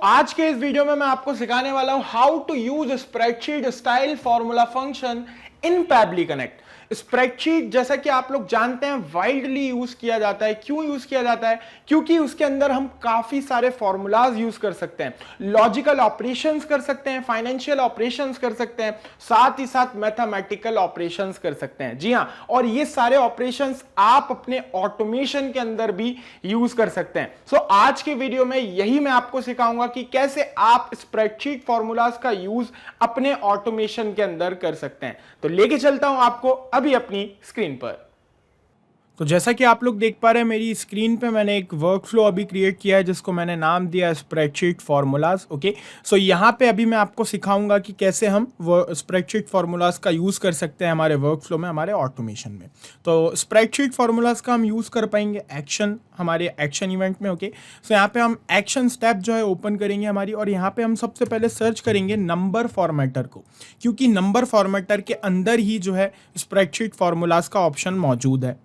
आज के इस वीडियो में मैं आपको सिखाने वाला हूं how to use spreadsheet style formula function in Pabbly Connect. Spreadsheet जैसा कि आप लोग जानते हैं वाइडली यूज किया जाता है। क्यों यूज किया जाता है? क्योंकि उसके अंदर हम काफी सारे फॉर्मूलाज यूज कर सकते हैं, लॉजिकल ऑपरेशंस कर सकते हैं, फाइनेंशियल ऑपरेशंस कर सकते हैं, साथ ही साथ मैथमेटिकल ऑपरेशंस कर सकते हैं। जी हां, और ये सारे ऑपरेशंस आप अपने ऑटोमेशन के अंदर भी यूज कर सकते हैं। आज के वीडियो में यही मैं आपको सिखाऊंगा कि कैसे आप स्प्रेडशीट फॉर्मूलाज का यूज अपने ऑटोमेशन के अंदर कर सकते हैं। तो लेके चलता हूं आपको अभी अपनी स्क्रीन पर। तो जैसा कि आप लोग देख पा रहे हैं मेरी स्क्रीन पे मैंने एक वर्कफ्लो अभी क्रिएट किया है जिसको मैंने नाम दिया है स्प्रेडशीट फार्मूलाज। ओके, सो यहाँ पे अभी मैं आपको सिखाऊंगा कि कैसे हम स्प्रेडशीट फार्मूलाज का यूज़ कर सकते हैं हमारे वर्कफ्लो में, हमारे ऑटोमेशन में। तो स्प्रेडशीट फार्मूलाज का हम यूज़ कर पाएंगे एक्शन, हमारे एक्शन इवेंट में। ओके, सो यहाँ पे हम एक्शन स्टेप जो है ओपन करेंगे हमारी, और यहाँ पे हम सबसे पहले सर्च करेंगे नंबर फॉर्मेटर को, क्योंकि नंबर फॉर्मेटर के अंदर ही जो है स्प्रेडशीट फार्मूलाज का ऑप्शन मौजूद है।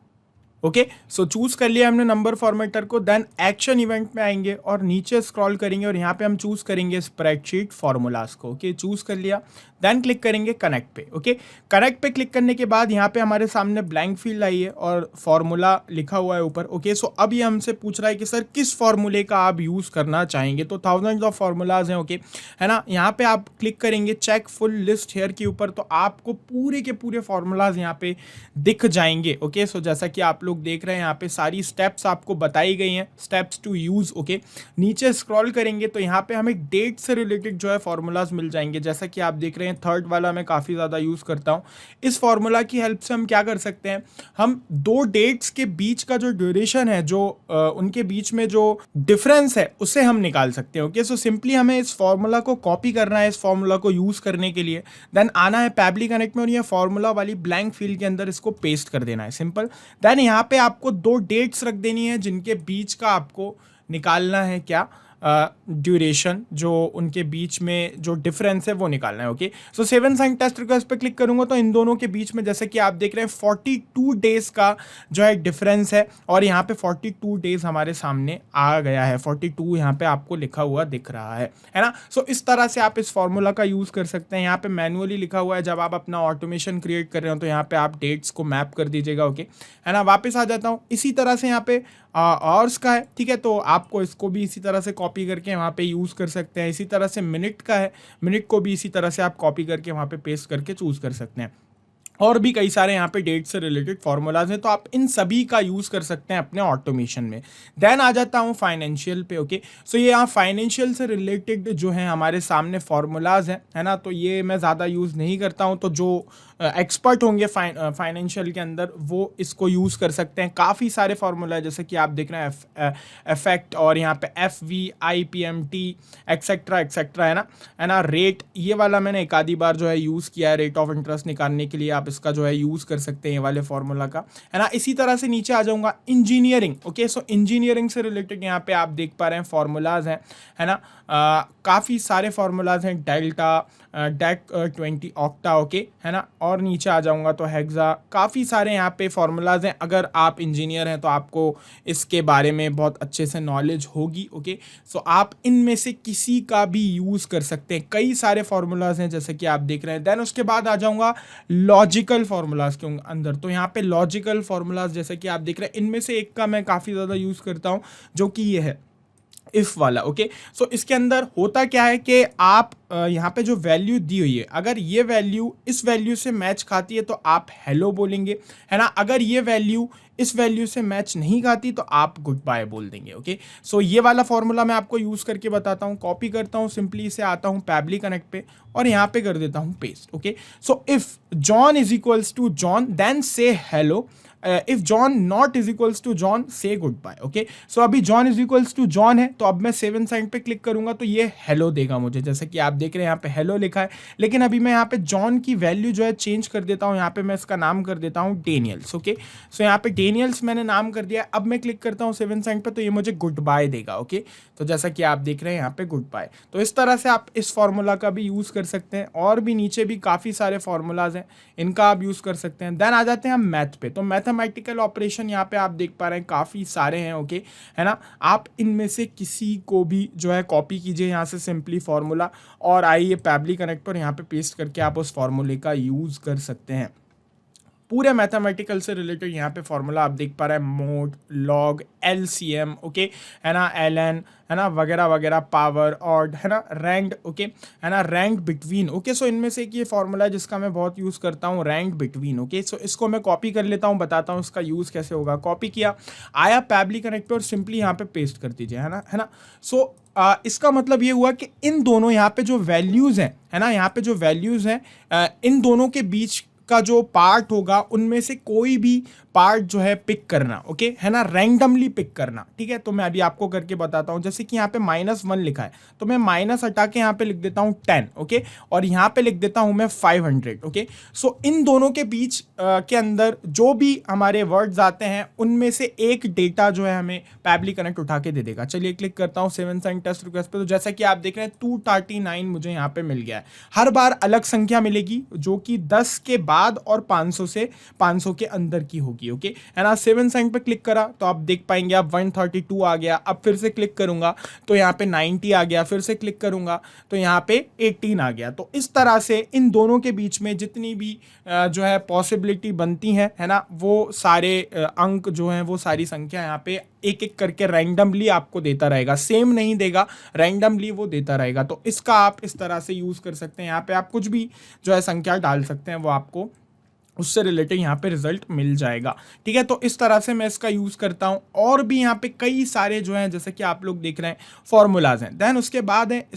ओके, सो चूज कर लिया हमने नंबर फॉर्मेटर को। देन एक्शन इवेंट में आएंगे और नीचे स्क्रॉल करेंगे और यहाँ पे हम चूज करेंगे स्प्रेडशीट फॉर्मूलाज को। ओके, चूज कर लिया। देन क्लिक करेंगे कनेक्ट पे। ओके, कनेक्ट पे क्लिक करने के बाद यहाँ पे हमारे सामने ब्लैंक फील्ड आई है और फॉर्मूला लिखा हुआ है ऊपर। ओके, सो अब ये हमसे पूछ रहा है कि सर किस फॉर्मूले का आप यूज करना चाहेंगे। तो थाउजेंड्स ऑफ फॉर्मूलाज हैं। ओके, है ना। यहाँ पे आप क्लिक करेंगे चेक फुल लिस्ट हेयर के ऊपर, तो आपको पूरे के पूरे फॉर्मूलाज यहाँ पे दिख जाएंगे। ओके, सो जैसा कि आप लोग देख रहे हैं यहाँ पे सारी स्टेप्स आपको बताई गई हैं, स्टेप्स टू यूज। ओके, नीचे स्क्रॉल करेंगे तो यहाँ पे हमें डेट से रिलेटेड जो है फॉर्मूलाज मिल जाएंगे। जैसा कि आप देख रहे हैं थर्ड वाला मैं काफ़ी ज़्यादा यूज़ करता हूँ। इस फॉर्मूला की हेल्प से हम क्या कर सकते हैं, हम दो डेट्स के बीच का जो ड्यूरेशन है, जो उनके बीच में जो डिफरेंस है, उसे हम निकाल सकते हैं। ओके, सो सिंपली हमें इस फॉर्मूला को कॉपी करना है इस फॉर्मूला को यूज़ करने के लिए। देन आना है पैबली कनेक्ट में और ये फॉर्मूला वाली ब्लैंक फील्ड के अंदर इसको पेस्ट कर देना है, सिंपल। देन यहाँ पे आपको दो डेट्स रख देनी है जिनके बीच का आपको निकालना है क्या, ड्यूरेशन, जो उनके बीच में जो डिफरेंस है वो निकालना है। Okay, so save and sign test request पे क्लिक करूंगा तो इन दोनों के बीच में जैसे कि आप देख रहे हैं 42 डेज का जो है डिफरेंस है, और यहाँ पे 42 डेज हमारे सामने आ गया है। 42 यहाँ पे आपको लिखा हुआ दिख रहा है ना। सो इस तरह से आप इस फॉर्मूला का यूज़ कर सकते हैं। यहाँ पे मैनुअली लिखा हुआ है, जब आप अपना ऑटोमेशन क्रिएट कर रहे हो तो यहाँ पे आप डेट्स को मैप कर दीजिएगा। ओके, है ना। वापस आ जाता हूँ। इसी तरह से यहाँ पे आवर्स का है, ठीक है, तो आपको इसको भी इसी तरह से कॉपी करके वहाँ पे यूज़ कर सकते हैं। इसी तरह से मिनट का है, मिनट को भी इसी तरह से आप कॉपी करके वहाँ पे पेस्ट करके चूज़ कर सकते हैं। और भी कई सारे यहाँ पे डेट से रिलेटेड फॉर्मूलाज हैं, तो आप इन सभी का यूज़ कर सकते हैं अपने ऑटोमेशन में। देन आ जाता हूँ फाइनेंशियल पे। ओके, सो ये यहाँ फाइनेंशियल से रिलेटेड जो है हमारे सामने फॉर्मूलाज हैं, है ना। तो ये मैं ज़्यादा यूज़ नहीं करता हूँ, तो जो एक्सपर्ट होंगे फाइनेंशियल के अंदर वो इसको यूज़ कर सकते हैं। काफ़ी सारे फार्मूला है, जैसे कि आप देख रहे हैं इफेक्ट, और यहाँ पे FVIPMT एक्सेट्रा एक्सेट्रा, है ना। रेट, ये वाला मैंने एक आधी बार जो है यूज़ किया है, रेट ऑफ इंटरेस्ट निकालने के लिए आप इसका जो है यूज़ कर सकते हैं, ये वाले फार्मूला का, है ना। इसी तरह से नीचे आ जाऊँगा इंजीनियरिंग। ओके, सो इंजीनियरिंग से रिलेटेड यहाँ पे आप देख पा रहे हैं फॉर्मूलाज हैं, है ना। काफ़ी सारे फार्मूलाज हैं, डेल्टा, डेक 20 ऑक्टा। ओके, है ना। और नीचे आ जाऊंगा तो हेक्सा, काफ़ी सारे यहाँ पे फॉर्मूलाज हैं। अगर आप इंजीनियर हैं तो आपको इसके बारे में बहुत अच्छे से नॉलेज होगी। ओके, सो आप इनमें से किसी का भी यूज़ कर सकते हैं। कई सारे फॉर्मूलाज हैं जैसे कि आप देख रहे हैं। देन उसके बाद आ जाऊंगा लॉजिकल फार्मूलाज के अंदर। तो यहाँ पे लॉजिकल फार्मूलाज जैसे कि आप देख रहे हैं, इनमें से एक का मैं काफ़ी ज़्यादा यूज़ करता हूँ, जो कि ये है इफ़ वाला। ओके, सो इसके अंदर होता क्या है कि आप यहाँ पे जो वैल्यू दी हुई है, अगर ये वैल्यू इस वैल्यू से मैच खाती है तो आप हेलो बोलेंगे, है ना। अगर ये वैल्यू इस वैल्यू से मैच नहीं खाती तो आप गुड बाय बोल देंगे। ओके, सो ये वाला फॉर्मूला मैं आपको यूज़ करके बताता हूँ। कॉपी करता हूँ, सिंपली इसे आता हूँ पैबली कनेक्ट पे और यहाँ पे कर देता हूँ paste. Okay, so if John is equals to John then say hello, if John not is equals to John say goodbye. Okay, so अभी John is equals to John है, तो अब मैं सेवन साइड पे click करूंगा तो ये hello देगा मुझे, जैसे कि आप देख रहे हैं यहाँ पे हेलो लिखा है। लेकिन अभी मैं यहाँ पे जॉन की वैल्यू जो है चेंज कर देता हूँ, यहाँ पे मैं इसका नाम कर देता हूँ डेनियल्स। ओके, सो यहाँ पे डेनियल्स मैंने नाम कर दिया। अब मैं क्लिक करता हूँ सेवन साइड पे तो ये मुझे गुड बाय देगा। ओके, तो जैसा कि आप देख रहे हैं यहाँ पे गुड बाय। तो इस तरह से आप इस फॉर्मूला का भी यूज़ कर सकते हैं, और भी नीचे भी काफ़ी सारे फॉर्मूलाज हैं, इनका आप यूज़ कर सकते हैं। देन आ जाते हैं हम मैथ पे। तो मैथमेटिक्स मैथमेटिकल ऑपरेशन यहाँ पे आप देख पा रहे हैं काफ़ी सारे हैं, ओके, है ना। आप इनमें से किसी को भी जो है कॉपी कीजिए यहाँ से सिंपली फार्मूला, और आइए पैबली कनेक्ट पर यहाँ पे पेस्ट करके आप उस फार्मूले का यूज़ कर सकते हैं। पूरे मैथमेटिकल से रिलेटेड यहाँ पे फॉर्मूला आप देख पा रहे हैं, मोड, लॉग, एलसीएम, ओके, है ना, एलएन, है ना, वगैरह वगैरह, पावर, ऑड, है ना, रैंक, ओके, है ना, रैंक बिटवीन, ओके। सो इनमें से एक ये फॉर्मूला है जिसका मैं बहुत यूज़ करता हूँ, रैंक बिटवीन, ओके। सो इसको मैं कॉपी कर लेता हूँ, बताता हूँ इसका यूज़ कैसे होगा। कॉपी किया, आया पैबली कनेक्ट पे और सिंपली यहाँ पे पेस्ट कर दीजिए, है ना। सो इसका मतलब ये हुआ कि इन दोनों यहाँ पे जो वैल्यूज़ हैं, है ना, यहाँ पे जो वैल्यूज़ हैं इन दोनों के बीच का जो पार्ट होगा उनमें से कोई भी पार्ट जो है पिक करना, ओके, है ना, रैंडमली पिक करना, ठीक है। तो मैं अभी आपको करके बताता हूँ। जैसे कि यहाँ पे -1 लिखा है तो मैं माइनस हटा के यहाँ पे लिख देता हूँ 10, ओके, और यहाँ पे लिख देता हूँ मैं 500, ओके। सो इन दोनों के बीच के अंदर जो भी हमारे वर्ड्स आते हैं उनमें से एक डेटा जो है हमें पैबली कनेक्ट उठा के दे देगा। चलिए क्लिक करता हूँ 7 सेंड टेस्ट रिक्वेस्ट पे, तो जैसा कि आप देख रहे हैं 239 मुझे यहाँ पे मिल गया है। हर बार अलग संख्या मिलेगी जो कि 10 के बाद और 500 के अंदर की होगी, ओके, है ना। 7 सेंड पे क्लिक करा तो आप देख पाएंगे आप 132 आ गया। अब फिर से क्लिक करूंगा तो यहाँ पे 90 आ गया, फिर से क्लिक करूंगा तो यहाँ पे 18 आ गया। तो इस तरह से इन दोनों के बीच में जितनी भी जो है पॉसिबिलिटी बनती है ना, वो सारे अंक जो हैं, वो सारी संख्या यहाँ पे एक एक करके रैंडमली आपको देता रहेगा, सेम नहीं देगा, रैंडमली वो देता रहेगा। तो इसका आप इस तरह से यूज़ कर सकते हैं। यहाँ पे आप कुछ भी जो है संख्या डाल सकते हैं, वो आपको उससे रिलेटेड यहाँ पे रिजल्ट मिल जाएगा, ठीक है। तो इस तरह से मैं इसका यूज़ करता हूँ। और भी यहाँ पे कई सारे जो हैं, जैसे कि आप लोग देख रहे हैं, फॉर्मूलाज हैं। देन उसके बाद है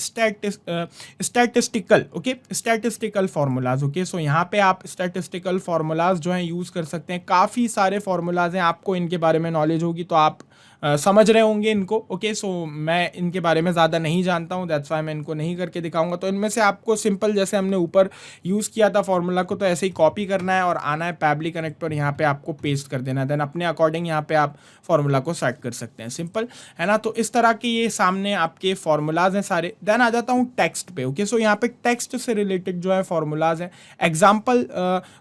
statistical, okay, statistical formulas, okay. So यहाँ पे आप स्टैटिस्टिकल फार्मूलाज जो हैं यूज़ कर सकते हैं। काफ़ी सारे फार्मूलाज हैं, आपको इनके बारे में नॉलेज होगी तो आप समझ रहे होंगे इनको, ओके। सो मैं इनके बारे में ज़्यादा नहीं जानता हूँ, दैट्स वाई मैं इनको नहीं करके दिखाऊंगा। तो इनमें से आपको सिंपल, जैसे हमने ऊपर यूज़ किया था फॉर्मूला को, तो ऐसे ही कॉपी करना है और आना है पैबली कनेक्ट पर, यहाँ पे आपको पेस्ट कर देना है। देन अपने अकॉर्डिंग यहाँ पे आप फॉर्मूला को सेट कर सकते हैं, सिंपल, है ना। तो इस तरह के ये सामने आपके फॉर्मूलाज हैं सारे। देन आ जाता हूँ टेक्स्ट पे, ओके। सो यहाँ पे टेक्स्ट से रिलेटेड जो है फॉर्मूलाज हैं। एग्जाम्पल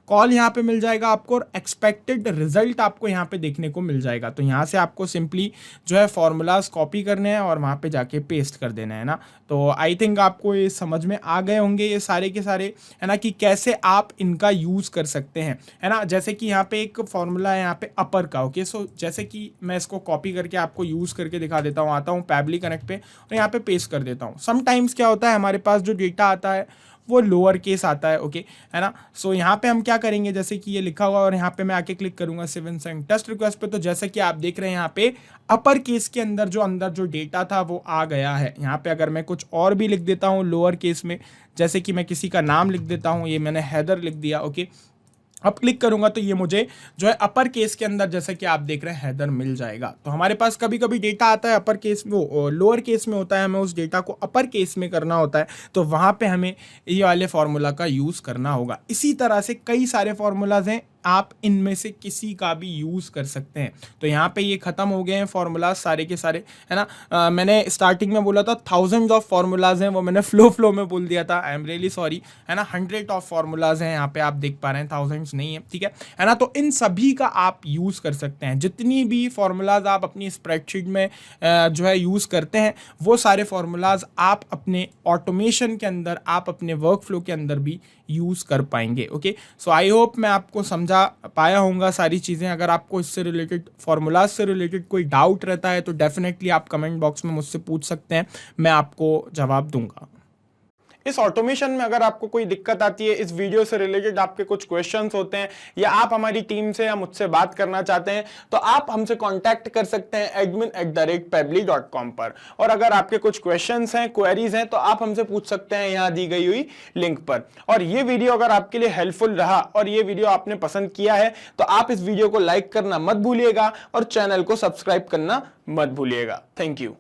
कॉल यहाँ पे मिल जाएगा आपको, और एक्सपेक्टेड रिजल्ट आपको यहाँ पे देखने को मिल जाएगा। तो यहाँ से आपको सिंपली जो है फॉर्मूलाज कॉपी करने हैं और वहाँ पे जाके पेस्ट कर देना है ना। तो आई थिंक आपको ये समझ में आ गए होंगे ये सारे के सारे, है ना, कि कैसे आप इनका यूज़ कर सकते हैं, है ना। जैसे कि यहाँ पे एक फॉर्मूला है यहाँ पे अपर का, ओके। सो जैसे कि मैं इसको कॉपी करके आपको यूज़ करके दिखा देता हूँ। आता हूँ पैबली कनेक्ट पे और यहाँ पे पेस्ट कर देता हूँ। समटाइम्स क्या होता है, हमारे पास जो डेटा आता है वो लोअर केस आता है, ओके, है ना। सो यहाँ पे हम क्या करेंगे, जैसे कि ये लिखा हुआ और यहाँ पे मैं आके क्लिक करूंगा 7 सेंड टेस्ट रिक्वेस्ट पे, तो जैसे कि आप देख रहे हैं यहाँ पे अपर केस के अंदर जो डेटा था वो आ गया है। यहाँ पे अगर मैं कुछ और भी लिख देता हूँ लोअर केस में, जैसे कि मैं किसी का नाम लिख देता हूँ, ये मैंने हैदर लिख दिया, ओके। अब क्लिक करूंगा तो ये मुझे जो है अपर केस के अंदर, जैसे कि आप देख रहे हैं, हैदर मिल जाएगा। तो हमारे पास कभी कभी डेटा आता है अपर केस में, वो लोअर केस में होता है, हमें उस डेटा को अपर केस में करना होता है, तो वहाँ पे हमें ये वाले फार्मूला का यूज़ करना होगा। इसी तरह से कई सारे फार्मूलाज हैं, आप इनमें से किसी का भी यूज़ कर सकते हैं। तो यहाँ पे ये ख़त्म हो गए हैं फार्मूलाज सारे के सारे, है ना। मैंने स्टार्टिंग में बोला था थाउजेंड्स ऑफ फार्मूलाज हैं, वो मैंने फ्लो में बोल दिया था, आई एम रियली सॉरी, है ना। 100 ऑफ फार्मूलाज हैं यहाँ पे, आप देख पा रहे हैं, थाउजेंड्स नहीं है, ठीक है ना। तो इन सभी का आप यूज़ कर सकते हैं। जितनी भी फार्मूलाज आप अपनी स्प्रेडशीट में जो है यूज़ करते हैं, वो सारे फार्मूलाज आप अपने ऑटोमेशन के अंदर, आप अपने वर्क फ्लो के अंदर भी यूज़ कर पाएंगे, ओके। सो आई होप मैं आपको समझा पाया होऊंगा सारी चीज़ें। अगर आपको इससे रिलेटेड, फार्मूलाज से रिलेटेड कोई डाउट रहता है तो डेफिनेटली आप कमेंट बॉक्स में मुझसे पूछ सकते हैं, मैं आपको जवाब दूंगा। इस ऑटोमेशन में अगर आपको कोई दिक्कत आती है, इस वीडियो से रिलेटेड आपके कुछ क्वेश्चंस होते हैं, या आप हमारी टीम से या मुझसे बात करना चाहते हैं, तो आप हमसे कांटेक्ट कर सकते हैं admin@pebly.com पर। और अगर आपके कुछ क्वेश्चंस हैं, क्वेरीज हैं, तो आप हमसे पूछ सकते हैं यहाँ दी गई हुई लिंक पर। और ये वीडियो अगर आपके लिए हेल्पफुल रहा और ये वीडियो आपने पसंद किया है, तो आप इस वीडियो को लाइक करना मत भूलिएगा और चैनल को सब्सक्राइब करना मत भूलिएगा। Thank you.